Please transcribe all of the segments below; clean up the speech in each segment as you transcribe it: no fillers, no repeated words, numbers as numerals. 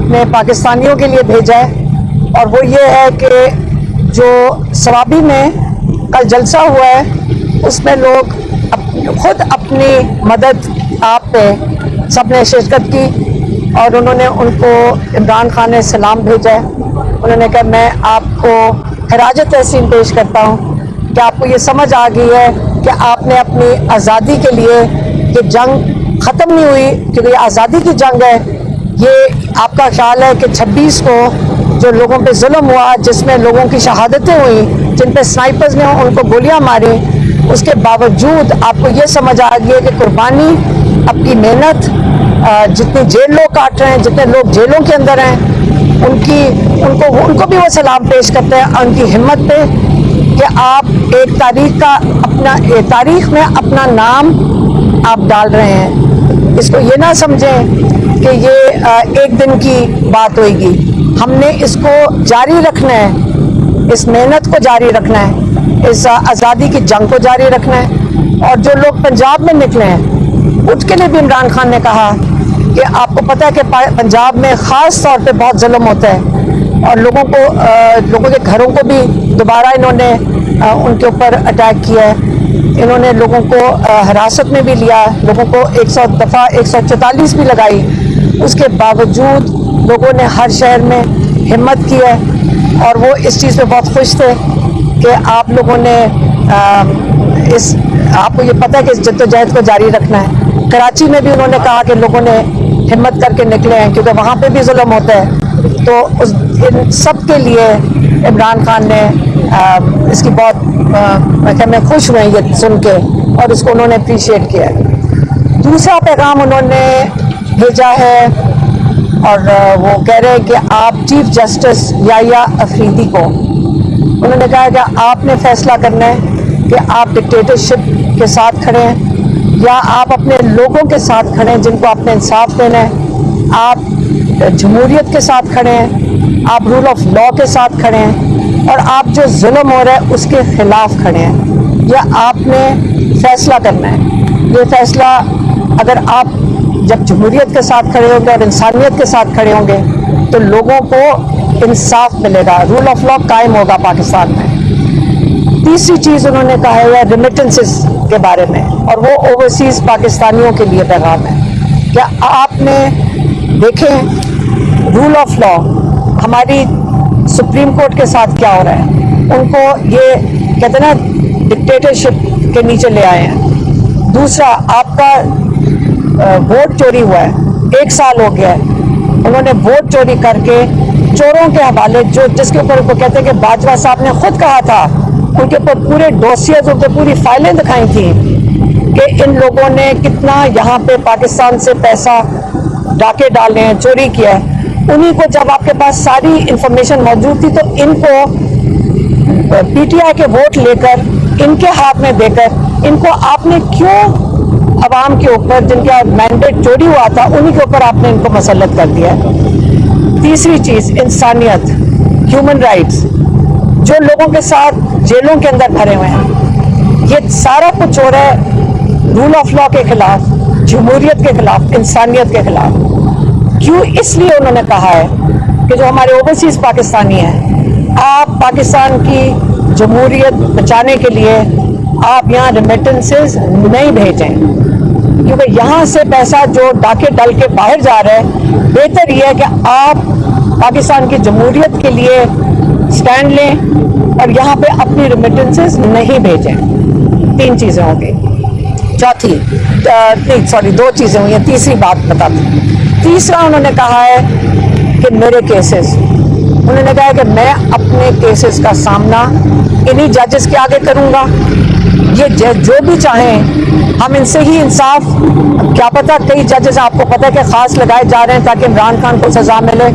نے پاکستانیوں کے لیے بھیجا ہے، اور وہ یہ ہے کہ جو سوابی میں کل جلسہ ہوا ہے اس میں لوگ خود اپنی مدد آپ پہ سب نے شرکت کی، اور انہوں نے ان کو عمران خان نے سلام بھیجا ہے۔ انہوں نے کہا میں آپ کو خراج تحسین پیش کرتا ہوں کہ آپ کو یہ سمجھ آ گئی ہے کہ آپ نے اپنی آزادی کے لیے، یہ جنگ ختم نہیں ہوئی کیونکہ یہ آزادی کی جنگ ہے، یہ آپ کا خیال ہے کہ 26 کو جو لوگوں پہ ظلم ہوا، جس میں لوگوں کی شہادتیں ہوئیں، جن پہ سنائپرز نے ان کو گولیاں ماری، اس کے باوجود آپ کو یہ سمجھ آ گئی ہے کہ قربانی، اپنی محنت، جتنے جیل لوگ کاٹ رہے ہیں، جتنے لوگ جیلوں کے اندر ہیں، ان کو بھی وہ سلام پیش کرتے ہیں، ان کی ہمت پہ کہ آپ ایک تاریخ میں اپنا نام آپ ڈال رہے ہیں۔ اس کو یہ نہ سمجھیں کہ یہ ایک دن کی بات ہوئے گی، ہم نے اس کو جاری رکھنا ہے، اس محنت کو جاری رکھنا ہے، اس آزادی کی جنگ کو جاری رکھنا ہے۔ اور جو لوگ پنجاب میں نکلے ہیں اس کے لیے بھی عمران خان نے کہا کہ آپ کو پتہ ہے کہ پنجاب میں خاص طور پہ بہت ظلم ہوتا ہے، اور لوگوں کے گھروں کو بھی دوبارہ انہوں نے ان کے اوپر اٹیک کیا ہے، انہوں نے لوگوں کو حراست میں بھی لیا، لوگوں کو 100 دفعہ 144 بھی لگائی، اس کے باوجود لوگوں نے ہر شہر میں ہمت کی ہے، اور وہ اس چیز پہ بہت خوش تھے کہ آپ لوگوں نے آپ کو یہ پتہ ہے کہ اس جدوجہد کو جاری رکھنا ہے۔ کراچی میں بھی انہوں نے کہا کہ لوگوں نے ہمت کر کے نکلے ہیں کیونکہ وہاں پہ بھی ظلم ہوتا ہے، تو ان سب کے لیے عمران خان نے اس کی بہت میں خوش ہوئے یہ سن کے، اور اس کو انہوں نے اپریشیٹ کیا ہے۔ دوسرا پیغام انہوں نے بھیجا ہے، اور وہ کہہ رہے ہیں کہ آپ چیف جسٹس یحییٰ افریدی کو انہوں نے کہا کہ آپ نے فیصلہ کرنا ہے کہ آپ ڈکٹیٹرشپ کے ساتھ کھڑے ہیں یا آپ اپنے لوگوں کے ساتھ کھڑے ہیں جن کو آپ نے انصاف دینا ہے، آپ جمہوریت کے ساتھ کھڑے ہیں، آپ رول آف لا کے ساتھ کھڑے ہیں، اور آپ جو ظلم ہو رہا ہے اس کے خلاف کھڑے ہیں، یا آپ نے فیصلہ کرنا ہے۔ یہ فیصلہ اگر آپ جب جمہوریت کے ساتھ کھڑے ہوں گے اور انسانیت کے ساتھ کھڑے ہوں گے تو لوگوں کو انصاف ملے گا، رول آف لا قائم ہوگا پاکستان میں۔ تیسری چیز انہوں نے کہا ہے ریمیٹنسز کے بارے میں، اور وہ اوورسیز پاکستانیوں کے لیے پیغام ہے کہ آپ نے دیکھیں رول آف لا ہماری سپریم کورٹ کے ساتھ کیا ہو رہا ہے، ان کو یہ کہتے ہیں نا ڈکٹیٹرشپ کے نیچے لے آئے ہیں۔ دوسرا آپ کا ووٹ چوری ہوا ہے، 1 سال ہو گیا ہے، انہوں نے ووٹ چوری کر کے چوروں کے حوالے جس کے اوپر وہ کہتے ہیں کہ باجوہ صاحب نے خود کہا تھا، ان کے اوپر پورے ڈوسیز، ان پہ پوری فائلیں دکھائی تھیں کہ ان لوگوں نے کتنا یہاں پہ پاکستان سے پیسہ ڈاکے ڈالے ہیں، چوری کیا ہے۔ انہی کو جب آپ کے پاس ساری انفارمیشن موجود تھی تو ان کو پی ٹی آئی کے ووٹ لے کر ان کے ہاتھ میں دے کر ان کو آپ نے کیوں عوام کے اوپر جن کا مینڈیٹ چوری ہوا تھا انہی کے اوپر آپ نے ان کو مسلط کر دیا ہے۔ تیسری چیز انسانیت، ہیومن رائٹس، جو لوگوں کے ساتھ جیلوں کے اندر بھرے ہوئے ہیں، یہ سارا کچھ ہو رہا ہے رول آف لا کے خلاف، جمہوریت کے خلاف، انسانیت کے خلاف۔ کیوں؟ اس لیے انہوں نے کہا ہے کہ جو ہمارے اوورسیز پاکستانی ہیں، آپ پاکستان کی جمہوریت بچانے کے لیے آپ یہاں ریمیٹنسز نہیں بھیجیں، کیونکہ یہاں سے پیسہ جو ڈاکے ڈل کے باہر جا رہا ہے، بہتر یہ ہے کہ آپ پاکستان کی جمہوریت کے لیے سٹینڈ لیں اور یہاں پہ اپنی ریمیٹنسز نہیں بھیجیں۔ 3 چیزیں ہوں گی۔ دو چیزیں ہوئی ہیں، تیسری بات بتاتی ہوں۔ تیسرا انہوں نے کہا ہے کہ میرے کیسز، انہوں نے کہا ہے کہ میں اپنے کیسز کا سامنا انہی ججز کے آگے کروں گا، یہ جو بھی چاہیں ہم ان سے ہی انصاف، کیا پتہ کئی ججز آپ کو پتہ ہے کہ خاص لگائے جا رہے ہیں تاکہ عمران خان کو سزا ملے،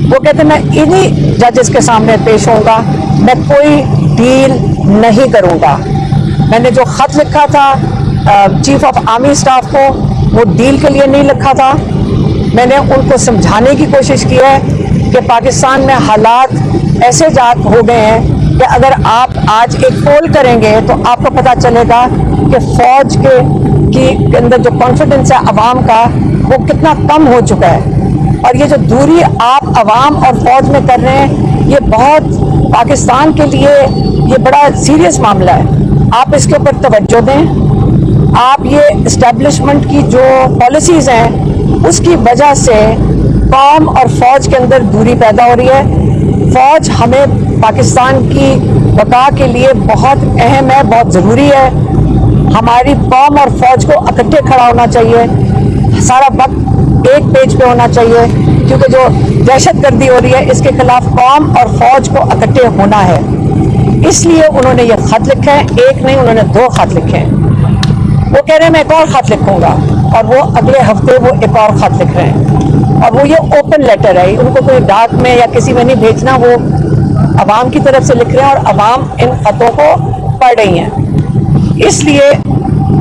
وہ کہتے ہیں میں انہی ججز کے سامنے پیش ہوں گا، میں کوئی ڈیل نہیں کروں گا۔ میں نے جو خط لکھا تھا چیف آف آرمی اسٹاف کو، وہ ڈیل کے لیے نہیں لکھا تھا، میں نے ان کو سمجھانے کی کوشش کی ہے کہ پاکستان میں حالات ایسے ہو گئے ہیں کہ اگر آپ آج ایک پول کریں گے تو آپ کو پتہ چلے گا کہ فوج کے اندر جو کانفیڈنس ہے عوام کا وہ کتنا کم ہو چکا ہے۔ اور یہ جو دوری آپ عوام اور فوج میں کر رہے ہیں یہ بہت پاکستان کے لیے یہ بڑا سیریس معاملہ ہے. آپ اس کے اوپر توجہ دیں. آپ یہ اسٹیبلشمنٹ کی جو پالیسیز ہیں اس کی وجہ سے قوم اور فوج کے اندر دوری پیدا ہو رہی ہے. فوج ہمیں پاکستان کی بقا کے لیے بہت اہم ہے, بہت ضروری ہے. ہماری قوم اور فوج کو اکٹھے کھڑا ہونا چاہیے, سارا وقت ایک پیج پہ ہونا چاہیے, کیونکہ جو دہشت گردی ہو رہی ہے اس کے خلاف قوم اور فوج کو اکٹھے ہونا ہے. اس لیے انہوں نے یہ خط لکھا ہے, ایک نہیں انہوں نے 2 خط لکھے ہیں. وہ کہہ رہے ہیں میں ایک اور خط لکھوں گا, اور وہ اگلے ہفتے وہ ایک اور خط لکھ رہے ہیں. اور وہ یہ اوپن لیٹر ہے, ان کو کوئی ڈاک میں یا کسی میں نہیں بھیجنا, وہ عوام کی طرف سے لکھ رہے ہیں اور عوام ان خطوں کو پڑھ رہی ہیں. اس لیے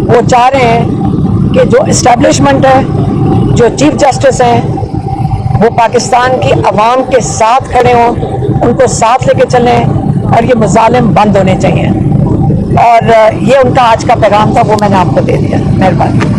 وہ چاہ رہے ہیں کہ جو اسٹیبلشمنٹ ہے, جو چیف جسٹس ہیں, وہ پاکستان کی عوام کے ساتھ کھڑے ہوں, ان کو ساتھ لے کے چلیں, اور یہ مظالم بند ہونے چاہیے. اور یہ ان کا آج کا پیغام تھا, وہ میں نے آپ کو دے دیا. مہربانی.